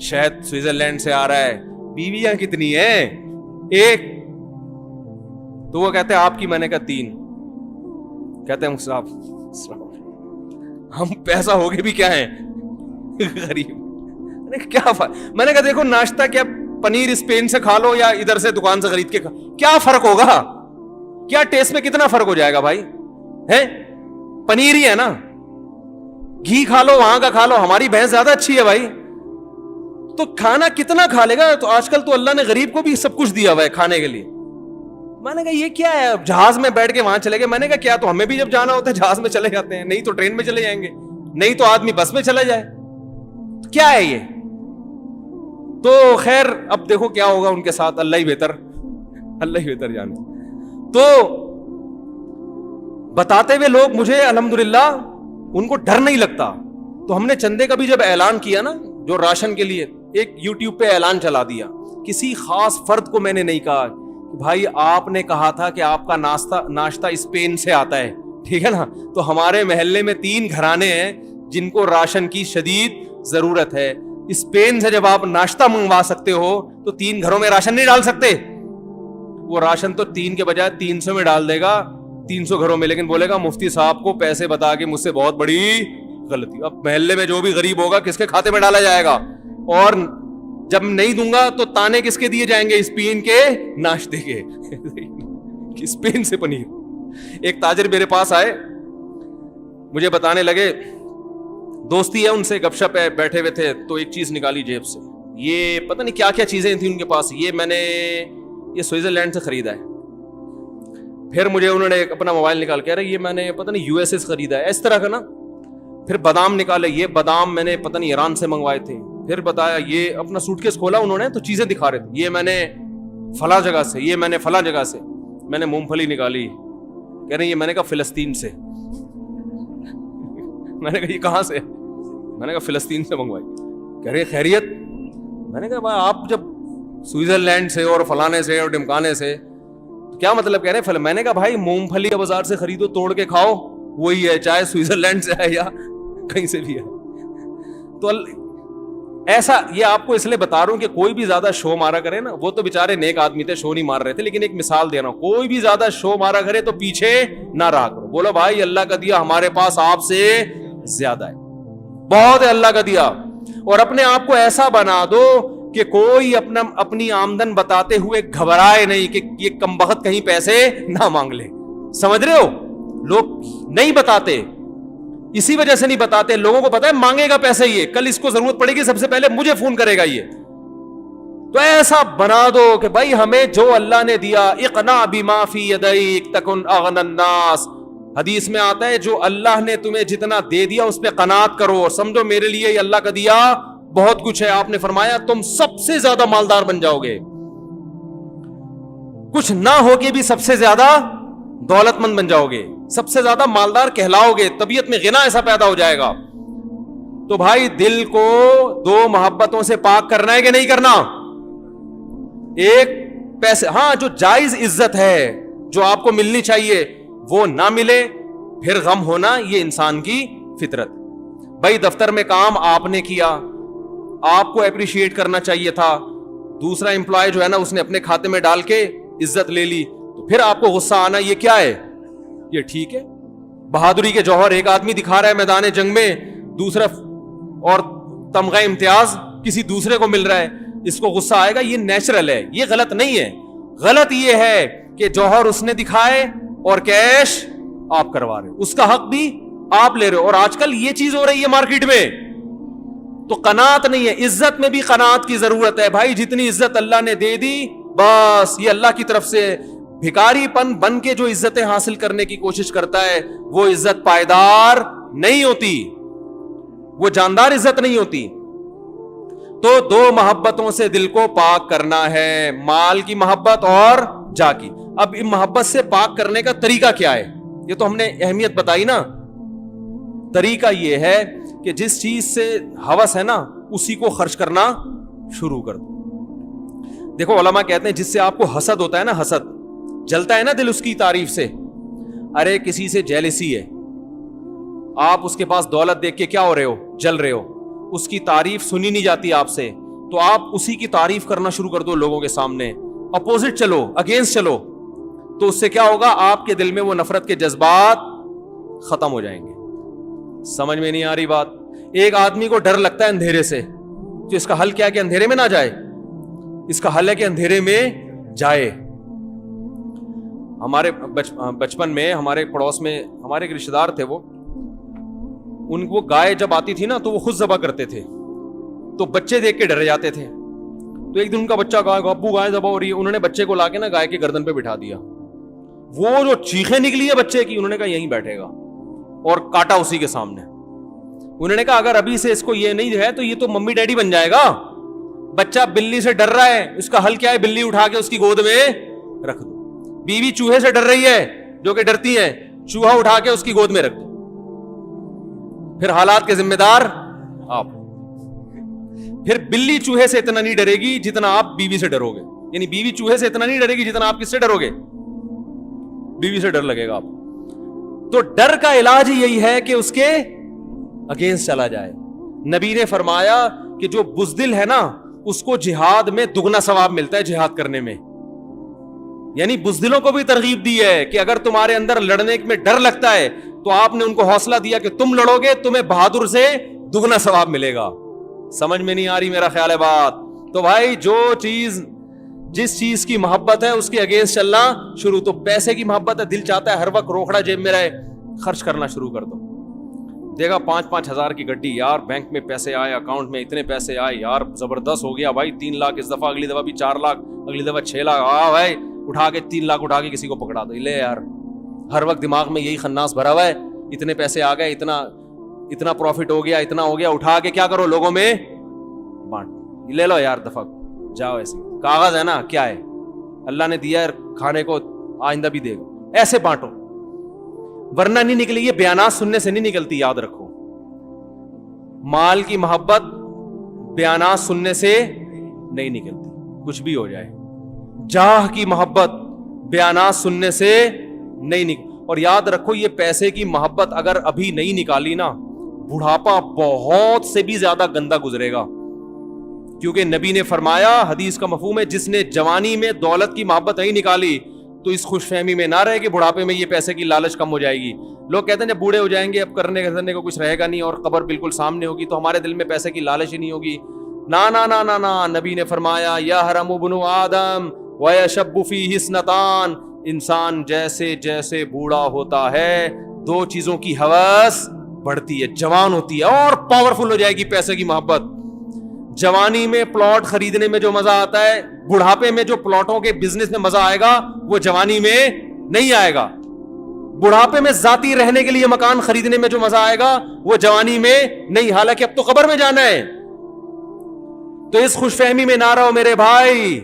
شہد سوئٹزرلینڈ سے آ رہا ہے, بیویاں کتنی ہیں؟ ایک. تو وہ کہتے ہیں آپ کی, میں نے کہا 3. کہتے ہیں صاحب ہم پیسہ ہوگے بھی کیا ہیں, غریب. میں نے کہا دیکھو ناشتہ کیا پنیر اسپین سے کھا لو یا ادھر سے دکان سے خرید کے کھا, کیا فرق ہوگا؟ کیا ٹیسٹ میں کتنا فرق ہو جائے گا بھائی؟ ہے پنیر ہی ہے نا, گھی کھا لو وہاں کا کھا لو, ہماری بھینس زیادہ اچھی ہے بھائی. تو کھانا کتنا کھا لے گا؟ تو آج کل تو اللہ نے غریب کو بھی سب کچھ دیا ہوا ہے کھانے کے لیے. میں نے کہا یہ کیا ہے, جہاز میں بیٹھ کے وہاں چلے گئے. میں نے کہا کیا, تو ہمیں بھی جب جانا ہوتا ہے جہاز میں چلے جاتے ہیں, نہیں تو ٹرین میں چلے جائیں گے, نہیں تو آدمی بس میں چلا جائے. کیا ہے یہ؟ تو خیر اب دیکھو کیا ہوگا ان کے ساتھ, اللہ ہی بہتر جانے. تو بتاتے ہوئے لوگ مجھے الحمدللہ ان کو ڈر نہیں لگتا. تو ہم نے چندے کا بھی جب اعلان کیا نا, جو راشن کے لیے, ایک یوٹیوب پہ اعلان چلا دیا. کسی خاص فرد کو میں نے نہیں کہا بھائی آپ نے کہا تھا کہ آپ کا ناشتہ اسپین سے آتا ہے, ٹھیک ہے نا, تو ہمارے محلے میں 3 گھرانے ہیں جن کو راشن کی شدید ضرورت ہے. اسپین سے جب آپ ناشتہ منگوا سکتے ہو تو 3 گھروں میں راشن نہیں ڈال سکتے؟ وہ راشن تو 3 کے بجائے 300 میں ڈال دے گا, 300 گھروں میں, لیکن بولے گا مفتی صاحب کو پیسے بتا کے مجھ سے بہت بڑی غلطی. اب محلے میں جو بھی غریب ہوگا کس کے کھاتے میں ڈالا جائے گا, اور جب نہیں دوں گا تو تانے کس کے دیے جائیں گے؟ اسپین کے ناشتے کے. اسپین سے پنیر. ایک تاجر میرے پاس آئے, مجھے بتانے لگے, دوستی ہے ان سے, گپ شپ ہے, بیٹھے ہوئے تھے, تو ایک چیز نکالی جیب سے, یہ پتہ نہیں کیا کیا چیزیں تھیں ان کے پاس, یہ میں نے یہ سوئٹزرلینڈ سے خریدا ہے. پھر مجھے انہوں نے اپنا موبائل نکال کے, ارے یہ میں نے پتہ نہیں یو ایس سے خریدا ہے, اس طرح کا نا. پھر بادام نکالے, یہ بادام میں نے پتہ نہیں ایران سے منگوائے تھے. پھر بتایا, یہ اپنا سوٹ کیس کھولا انہوں نے تو چیزیں دکھا رہے تھے, یہ میں نے فلاں جگہ سے, یہ میں نے فلاں جگہ سے. میں نے مونگ پھلی نکالی, کہہ رہے یہ میں نے کہا فلسطین سے. میں نے کہا یہ کہاں سے؟ میں نے کہا فلسطین سے منگوائی. کہہ رہے خیریت؟ میں نے کہا بھائی آپ جب سوئٹزرلینڈ سے اور فلانے سے اور ڈمکانے سے, تو کیا مطلب کہہ رہے ہیں؟ میں نے کہا بھائی مونگ پھلی کا بازار سے خریدو, توڑ کے کھاؤ, وہی ہے, چاہے سوئٹزرلینڈ سے ہے یا کہیں سے بھی ہے. تو ایسا یہ آپ کو اس لیے بتا رہا ہوں کہ کوئی بھی زیادہ شو مارا کرے نا, وہ تو بےچارے نیک آدمی تھے, شو نہیں مار رہے تھے, لیکن ایک مثال دے رہا ہوں, کوئی بھی زیادہ شو مارا کرے تو پیچھے نہ رہا کرو. بولو بھائی اللہ کا دیا ہمارے پاس آپ سے زیادہ ہے, بہت ہے اللہ کا دیا. اور اپنے آپ کو ایسا بنا دو کہ کوئی اپنی آمدن بتاتے ہوئے گھبرائے نہیں کہ یہ کمبخت کہیں پیسے نہ مانگ لے. سمجھ رہے ہو؟ لوگ نہیں بتاتے, اسی وجہ سے نہیں بتاتے. لوگوں کو پتا ہے مانگے گا پیسے, یہ کل اس کو ضرورت پڑے گی سب سے پہلے مجھے فون کرے گا یہ. تو ایسا بنا دو کہ بھائی ہمیں جو اللہ نے دیا, اقنع بما فی یدیک تکن اغنی الناس. حدیث میں آتا ہے جو اللہ نے تمہیں جتنا دے دیا اس پہ قناعت کرو, اور سمجھو میرے لیے یہ اللہ کا دیا بہت کچھ ہے. آپ نے فرمایا تم سب سے زیادہ مالدار بن جاؤ گے, کچھ نہ ہو کے بھی سب سے زیادہ دولت مند بن جاؤ گے, سب سے زیادہ مالدار کہلاؤ گے, طبیعت میں غنا ایسا پیدا ہو جائے گا. تو بھائی دل کو 2 محبتوں سے پاک کرنا ہے کہ نہیں کرنا؟ ایک پیسے, ہاں جو جائز عزت ہے جو آپ کو ملنی چاہیے وہ نہ ملے پھر غم ہونا, یہ انسان کی فطرت. بھائی دفتر میں کام آپ نے کیا, آپ کو اپریشیٹ کرنا چاہیے تھا, دوسرا امپلائی جو ہے نا اس نے اپنے کھاتے میں ڈال کے عزت لے لی, تو پھر آپ کو غصہ آنا یہ کیا ہے؟ یہ ٹھیک ہے؟ بہادری کے جوہر ایک آدمی دکھا رہا ہے میدان جنگ میں, دوسرا اور تمغہ امتیاز کسی دوسرے کو مل رہا ہے, اس کو غصہ آئے گا, یہ نیچرل ہے, یہ غلط نہیں ہے. غلط یہ ہے کہ جوہر اس نے دکھائے اور کیش آپ کروا رہے ہو, اس کا حق بھی آپ لے رہے ہو. اور آج کل یہ چیز ہو رہی ہے مارکیٹ میں, تو قناعت نہیں ہے. عزت میں بھی قناعت کی ضرورت ہے بھائی, جتنی عزت اللہ نے دے دی بس یہ اللہ کی طرف سے. بھکاری پن بن کے جو عزتیں حاصل کرنے کی کوشش کرتا ہے وہ عزت پائیدار نہیں ہوتی, وہ جاندار عزت نہیں ہوتی. تو 2 محبتوں سے دل کو پاک کرنا ہے, مال کی محبت اور جا کی. اب ان محبت سے پاک کرنے کا طریقہ کیا ہے؟ یہ تو ہم نے اہمیت بتائی نا. طریقہ یہ ہے کہ جس چیز سے ہوس ہے نا اسی کو خرچ کرنا شروع کر دو. دیکھو علماء کہتے ہیں جس سے آپ کو حسد ہوتا ہے نا, حسد جلتا ہے نا دل اس کی تعریف سے. ارے کسی سے جیلسی ہے, آپ اس کے پاس دولت دیکھ کے کیا ہو رہے ہو؟ جل رہے ہو. اس کی تعریف سنی نہیں جاتی آپ سے, تو آپ اسی کی تعریف کرنا شروع کر دو لوگوں کے سامنے, اپوزٹ چلو, اگینسٹ چلو, تو اس سے کیا ہوگا, آپ کے دل میں وہ نفرت کے جذبات ختم ہو جائیں گے. سمجھ میں نہیں آ رہی بات؟ ایک آدمی کو ڈر لگتا ہے اندھیرے سے, تو اس کا حل کیا ہے کہ اندھیرے میں نہ جائے, اس کا حل ہے کہ اندھیرے میں جائے. ہمارے بچپن میں ہمارے پڑوس میں ہمارے ایک رشتے دار تھے, ان کو گائے جب آتی تھی نا تو وہ خود ذبح کرتے تھے, تو بچے دیکھ کے ڈر جاتے تھے. تو ایک دن ان کا بچہ کہا ابو گائے ذبح ہو رہی ہے, انہوں نے بچے کو لا کے نا گائے کے گردن پہ بٹھا دیا. وہ جو چیخیں نکلی ہے بچے کی, انہوں نے کہا یہیں بیٹھے گا, اور کاٹا اسی کے سامنے. انہوں نے کہا اگر ابھی سے اس کو یہ نہیں ہے تو یہ تو ممی ڈیڈی بن جائے گا. بچہ بلی سے ڈر رہا ہے, اس کا حل کیا ہے, بلی اٹھا کے اس کی گود میں رکھ دو. بیوی چوہے سے ڈر رہی ہے, جو کہ ڈرتی ہے, چوہا اٹھا کے اس کی گود میں رکھ دو. پھر حالات کے ذمہ دار آپ. پھر بلی چوہے سے اتنا نہیں ڈرے گی جتنا آپ بیوی سے ڈرو گے, یعنی بیوی چوہے سے اتنا نہیں ڈرے گی جتنا آپ کس سے ڈرو گے, بیوی سے ڈر لگے گا آپ. تو ڈر کا علاج ہی یہی ہے کہ اس کے اگینسٹ چلا جائے. نبی نے فرمایا کہ جو بزدل ہے نا اس کو جہاد میں دگنا ثواب ملتا ہے جہاد کرنے میں. یعنی بزدلوں کو بھی ترغیب دی ہے کہ اگر تمہارے اندر لڑنے میں ڈر لگتا ہے تو آپ نے ان کو حوصلہ دیا کہ تم لڑو گے, تمہیں بہادر سے دگنا ثواب ملے گا. سمجھ میں نہیں آ رہی میرا خیال ہے بات؟ تو بھائی جس چیز کی محبت ہے اس کے اگینسٹ چلنا شروع. تو پیسے کی محبت ہے, دل چاہتا ہے ہر وقت روکڑا جیب میں رہے, خرچ کرنا شروع کر دو. دیکھا 5-5 ہزار کی گڈی, یار بینک میں پیسے آئے, اکاؤنٹ میں اتنے پیسے آئے, یار زبردست ہو گیا بھائی, 3 لاکھ اس دفعہ, اگلی دفعہ بھی 4 لاکھ, اگلی دفعہ 6 لاکھ. بھائی اٹھا کے 3 لاکھ اٹھا کے کسی کو پکڑا دو. لے یار, ہر وقت دماغ میں یہی خناس بھرا ہوا ہے, اتنے پیسے آ گئے, اتنا پروفٹ ہو گیا, اتنا ہو گیا, اٹھا کے کیا کرو لوگوں میں بانٹ. لے لو یار دفعہ, جاؤ. ایسے کاغذ ہے نا, کیا ہے, اللہ نے دیا ہے کھانے کو, آئندہ بھی دے گا, ایسے بانٹو. ورنہ نہیں نکلے, یہ بیانات سننے سے نہیں نکلتی, یاد رکھو. مال کی محبت بیانات سننے سے نہیں نکلتی, کچھ بھی ہو جائے. جاہ کی محبت بیانات سننے سے نہیں نکلتی. اور یاد رکھو یہ پیسے کی محبت اگر ابھی نہیں نکالی نا, بڑھاپا بہت سے بھی زیادہ گندا گزرے گا. کیونکہ نبی نے فرمایا, حدیث کا مفہوم ہے, جس نے جوانی میں دولت کی محبت نہیں نکالی تو اس خوش فہمی میں نہ رہے کہ بڑھاپے میں یہ پیسے کی لالچ کم ہو جائے گی. لوگ کہتے ہیں جب بوڑھے ہو جائیں گے اب کرنے کو کچھ رہے گا نہیں, اور قبر بالکل سامنے ہوگی تو ہمارے دل میں پیسے کی لالچ ہی نہیں ہوگی. نا نا نا نا نا, نبی نے فرمایا یحرم ابن آدم ویشب فیہ اثنتان, انسان جیسے جیسے بوڑھا ہوتا ہے 2 چیزوں کی ہوس بڑھتی ہے, جوان ہوتی ہے اور پاورفل ہو جائے گی پیسے کی محبت. جوانی میں پلاٹ خریدنے میں جو مزہ آتا ہے, بڑھاپے میں جو پلاٹوں کے بزنس میں مزہ آئے گا وہ جوانی میں نہیں آئے گا. بڑھاپے میں ذاتی رہنے کے لیے مکان خریدنے میں جو مزہ آئے گا وہ جوانی میں نہیں, حالانکہ اب تو قبر میں جانا ہے. تو اس خوش فہمی میں نہ رہو میرے بھائی,